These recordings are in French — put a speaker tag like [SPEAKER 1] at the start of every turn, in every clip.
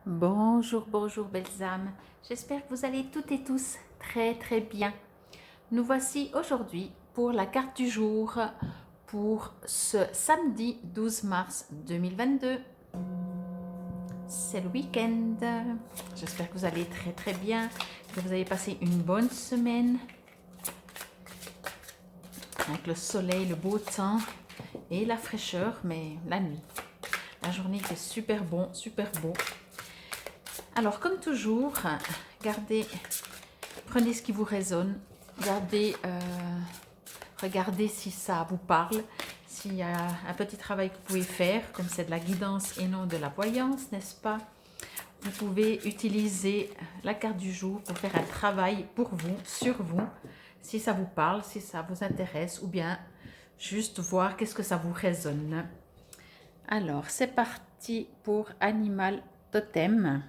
[SPEAKER 1] Bonjour, bonjour belles âmes. J'espère que vous allez toutes et tous très bien. Nous voici aujourd'hui pour la carte du jour pour ce samedi 12 mars 2022. C'est le week-end. J'espère que vous allez très bien, que vous avez passé une bonne semaine avec le soleil, le beau temps et la fraîcheur, mais la nuit. La journée était super bon, super beau. Alors, comme toujours, prenez ce qui vous résonne, regardez si ça vous parle, s'il y a un petit travail que vous pouvez faire, comme c'est de la guidance et non de la voyance, n'est-ce pas? Vous pouvez utiliser la carte du jour pour faire un travail pour vous, sur vous, si ça vous parle, si ça vous intéresse, ou bien juste voir qu'est-ce que ça vous résonne. Alors, c'est parti pour Animal Totem.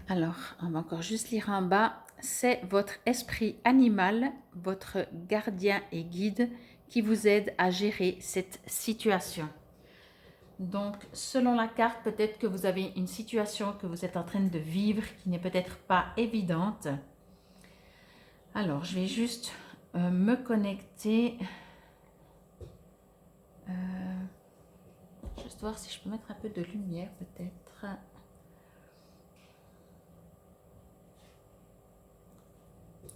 [SPEAKER 1] Alors, on va encore juste lire en bas. C'est votre esprit animal, votre gardien et guide qui vous aide à gérer cette situation. Donc, selon la carte, peut-être que vous avez une situation que vous êtes en train de vivre qui n'est peut-être pas évidente. Alors, je vais juste me connecter. Juste voir si je peux mettre un peu de lumière peut-être.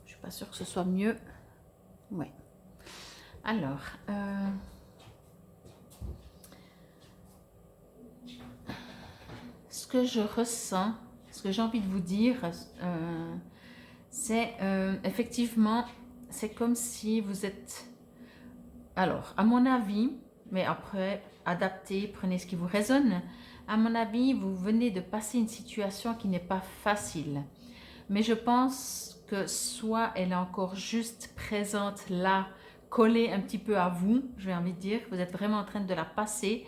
[SPEAKER 1] Je suis pas sûre que ce soit mieux. Ouais. Alors, ce que je ressens, ce que j'ai envie de vous dire, c'est effectivement, c'est comme si vous êtes... Alors, à mon avis, mais après, adaptez, prenez ce qui vous résonne. À mon avis, vous venez de passer une situation qui n'est pas facile. Mais je pense que soit elle est encore juste présente là, collée un petit peu à vous, j'ai envie de dire, vous êtes vraiment en train de la passer,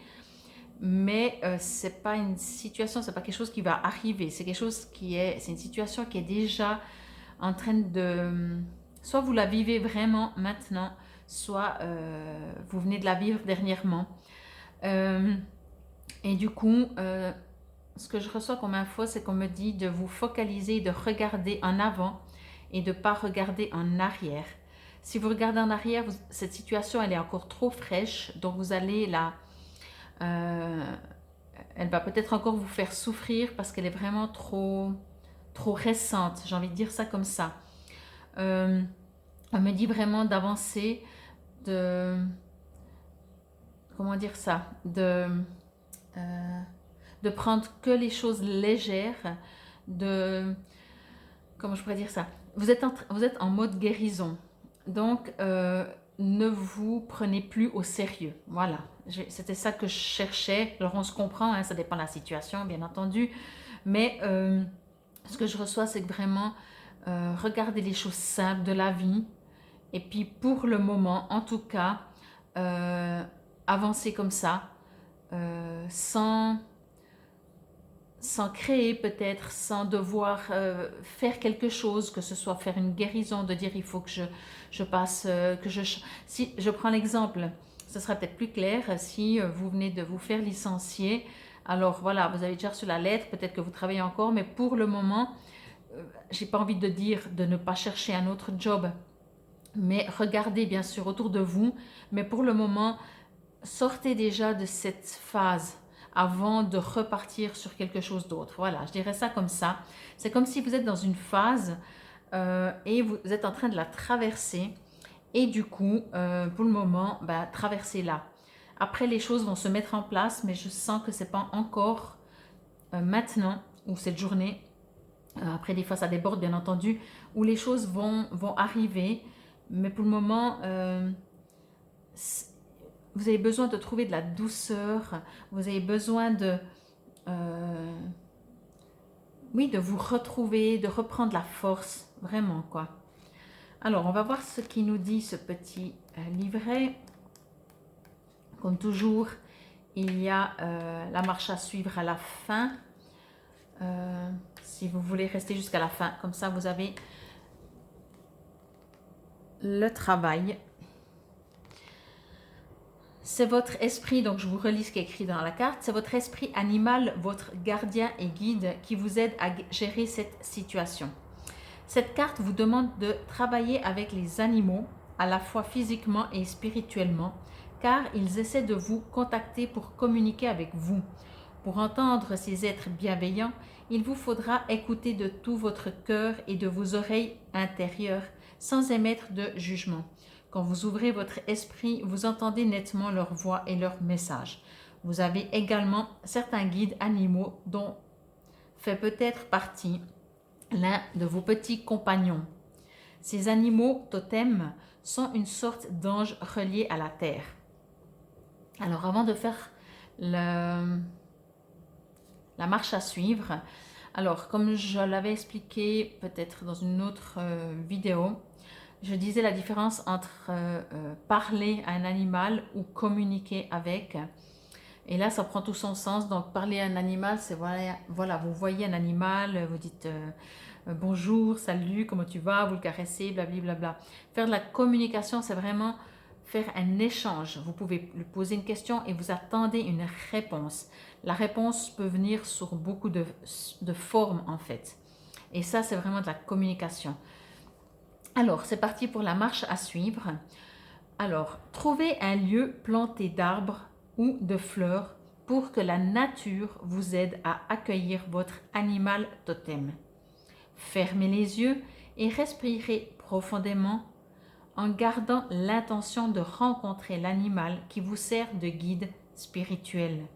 [SPEAKER 1] mais c'est pas une situation, c'est pas quelque chose qui va arriver, c'est quelque chose c'est une situation qui est déjà en train de, soit vous la vivez vraiment maintenant, soit vous venez de la vivre dernièrement. Et du coup, ce que je reçois comme info, c'est qu'on me dit de vous focaliser, de regarder en avant et de ne pas regarder en arrière. Si vous regardez en arrière, cette situation, elle est encore trop fraîche, donc vous allez la... elle va peut-être encore vous faire souffrir parce qu'elle est vraiment trop récente. J'ai envie de dire ça comme ça. On me dit vraiment d'avancer, de... Comment dire ça? De prendre que les choses légères, de... Comment je pourrais dire ça? Vous êtes en mode guérison. Donc, ne vous prenez plus au sérieux. Voilà. C'était ça que je cherchais. Alors, on se comprend, hein, ça dépend de la situation, bien entendu. Mais ce que je reçois, c'est que vraiment, regardez les choses simples de la vie. Et puis, pour le moment, en tout cas, avancez comme ça, sans créer peut-être, sans devoir faire quelque chose, que ce soit faire une guérison, de dire il faut que je passe, si je prends l'exemple, ce sera peut-être plus clair, si vous venez de vous faire licencier, alors voilà, vous avez déjà reçu la lettre, peut-être que vous travaillez encore, mais pour le moment, j'ai pas envie de dire de ne pas chercher un autre job, mais regardez bien sûr autour de vous, mais pour le moment, sortez déjà de cette phase avant de repartir sur quelque chose d'autre. Voilà, je dirais ça comme ça. C'est comme si vous êtes dans une phase et vous êtes en train de la traverser. Et du coup, pour le moment, traversez-la. Après, les choses vont se mettre en place, mais je sens que ce n'est pas encore maintenant ou cette journée. Après, des fois, ça déborde, bien entendu, où les choses vont arriver. Mais pour le moment, vous avez besoin de trouver de la douceur, vous avez besoin oui, de vous retrouver, de reprendre la force, vraiment quoi. Alors, on va voir ce qui nous dit ce petit livret. Comme toujours, il y a la marche à suivre à la fin. Si vous voulez rester jusqu'à la fin, comme ça vous avez le travail. C'est votre esprit, donc je vous relis ce qui est écrit dans la carte, c'est votre esprit animal, votre gardien et guide qui vous aide à gérer cette situation. Cette carte vous demande de travailler avec les animaux, à la fois physiquement et spirituellement, car ils essaient de vous contacter pour communiquer avec vous. Pour entendre ces êtres bienveillants, il vous faudra écouter de tout votre cœur et de vos oreilles intérieures, sans émettre de jugement. Quand vous ouvrez votre esprit, vous entendez nettement leur voix et leurs messages. Vous avez également certains guides animaux dont fait peut-être partie l'un de vos petits compagnons. Ces animaux totems sont une sorte d'anges reliés à la terre. Alors avant de faire la marche à suivre, alors comme je l'avais expliqué peut-être dans une autre vidéo, je disais la différence entre parler à un animal ou communiquer avec. Et là, ça prend tout son sens. Donc, parler à un animal, c'est voilà, vous voyez un animal, vous dites bonjour, salut, comment tu vas, vous le caressez, blablabla. Faire de la communication, c'est vraiment faire un échange. Vous pouvez lui poser une question et vous attendez une réponse. La réponse peut venir sur beaucoup de formes, en fait. Et ça, c'est vraiment de la communication. Alors, c'est parti pour la marche à suivre. Alors, trouvez un lieu planté d'arbres ou de fleurs pour que la nature vous aide à accueillir votre animal totem. Fermez les yeux et respirez profondément en gardant l'intention de rencontrer l'animal qui vous sert de guide spirituel.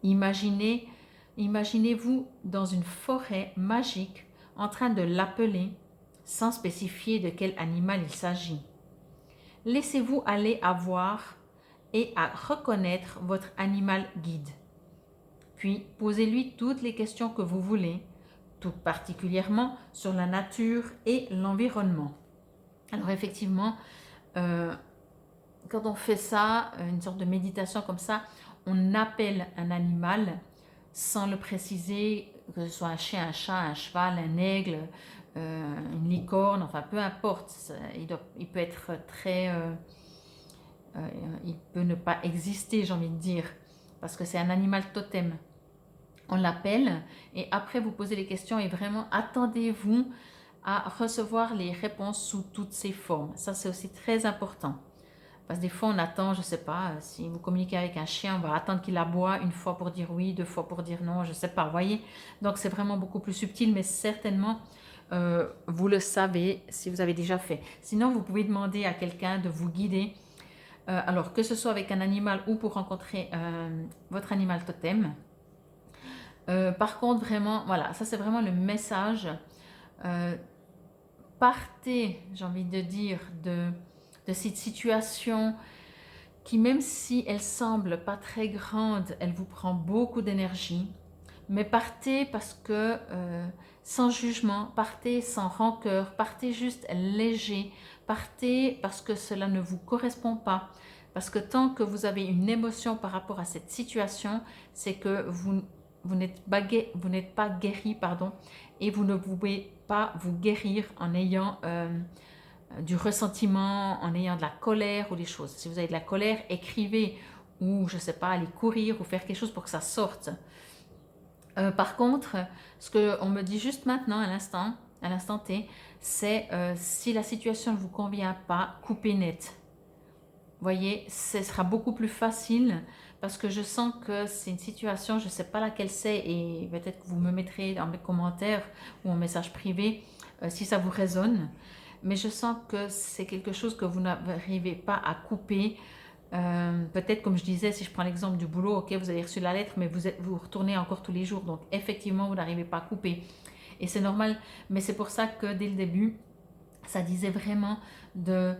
[SPEAKER 1] Imaginez-vous dans une forêt magique en train de l'appeler sans spécifier de quel animal il s'agit. Laissez-vous aller à voir et à reconnaître votre animal guide. Puis, posez-lui toutes les questions que vous voulez, tout particulièrement sur la nature et l'environnement. Alors effectivement, quand on fait ça, une sorte de méditation comme ça, on appelle un animal sans le préciser, que ce soit un chien, un chat, un cheval, un aigle, une licorne, enfin peu importe, il peut être très... il peut ne pas exister, j'ai envie de dire, parce que c'est un animal totem. On l'appelle et après vous posez les questions et vraiment attendez-vous à recevoir les réponses sous toutes ces formes. Ça, c'est aussi très important. Parce que des fois, on attend, je ne sais pas, si vous communiquez avec un chien, on va attendre qu'il aboie une fois pour dire oui, 2 fois pour dire non, je ne sais pas, vous voyez. Donc, c'est vraiment beaucoup plus subtil, mais certainement, vous le savez si vous avez déjà fait. Sinon, vous pouvez demander à quelqu'un de vous guider. Alors, que ce soit avec un animal ou pour rencontrer votre animal totem. Par contre, vraiment, voilà, ça c'est vraiment le message. Partez, j'ai envie de dire, de cette situation qui, même si elle semble pas très grande, elle vous prend beaucoup d'énergie. Mais partez parce que sans jugement, partez sans rancœur, partez juste léger, partez parce que cela ne vous correspond pas. Parce que tant que vous avez une émotion par rapport à cette situation, c'est que vous n'êtes pas guéri, pardon, et vous ne pouvez pas vous guérir en ayant du ressentiment, en ayant de la colère ou des choses. Si vous avez de la colère, écrivez ou je ne sais pas, allez courir ou faire quelque chose pour que ça sorte. Par contre, ce qu'on me dit juste maintenant, à l'instant T, c'est si la situation ne vous convient pas, coupez net. Vous voyez, ce sera beaucoup plus facile parce que je sens que c'est une situation, je ne sais pas laquelle c'est et peut-être que vous me mettrez dans mes commentaires ou en message privé si ça vous résonne. Mais je sens que c'est quelque chose que vous n'arrivez pas à couper. Peut-être comme je disais, si je prends l'exemple du boulot, ok, vous avez reçu la lettre, mais vous retournez encore tous les jours. Donc effectivement, vous n'arrivez pas à couper. Et c'est normal, mais c'est pour ça que dès le début, ça disait vraiment de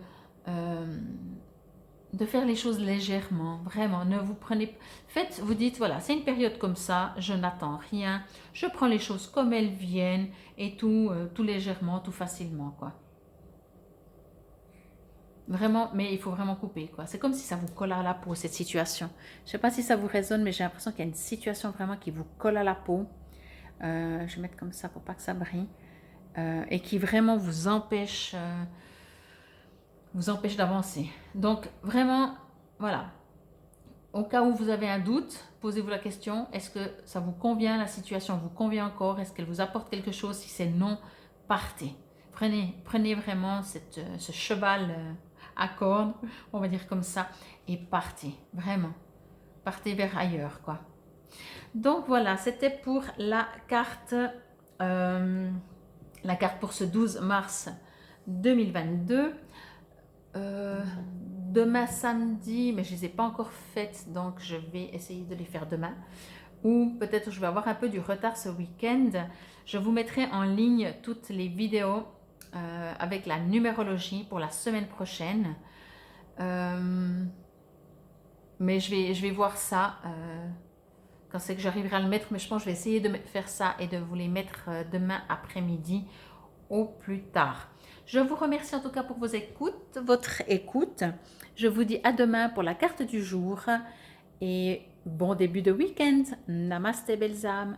[SPEAKER 1] faire les choses légèrement, vraiment, ne vous prenez... Faites, vous dites, voilà, c'est une période comme ça, je n'attends rien, je prends les choses comme elles viennent et tout légèrement, tout facilement, quoi. Vraiment, mais il faut vraiment couper, quoi. C'est comme si ça vous colle à la peau, cette situation. Je ne sais pas si ça vous résonne, mais j'ai l'impression qu'il y a une situation vraiment qui vous colle à la peau. Je vais mettre comme ça pour pas que ça brille. Et qui vraiment vous empêche d'avancer. Donc, vraiment, voilà. Au cas où vous avez un doute, posez-vous la question, est-ce que ça vous convient, la situation vous convient encore, est-ce qu'elle vous apporte quelque chose? Si c'est non, partez. Prenez vraiment ce cheval à cornes, on va dire comme ça, et partez, vraiment. Partez vers ailleurs, quoi. Donc voilà, c'était pour la carte pour ce 12 mars 2022. Demain samedi, mais je ne les ai pas encore faites, donc je vais essayer de les faire demain. Ou peut-être je vais avoir un peu du retard ce week-end. Je vous mettrai en ligne toutes les vidéos avec la numérologie pour la semaine prochaine. Mais je vais voir ça quand c'est que j'arriverai à le mettre. Mais je pense que je vais essayer de faire ça et de vous les mettre demain après-midi au plus tard. Je vous remercie en tout cas pour votre écoute. Je vous dis à demain pour la carte du jour et bon début de week-end. Namaste belles âmes.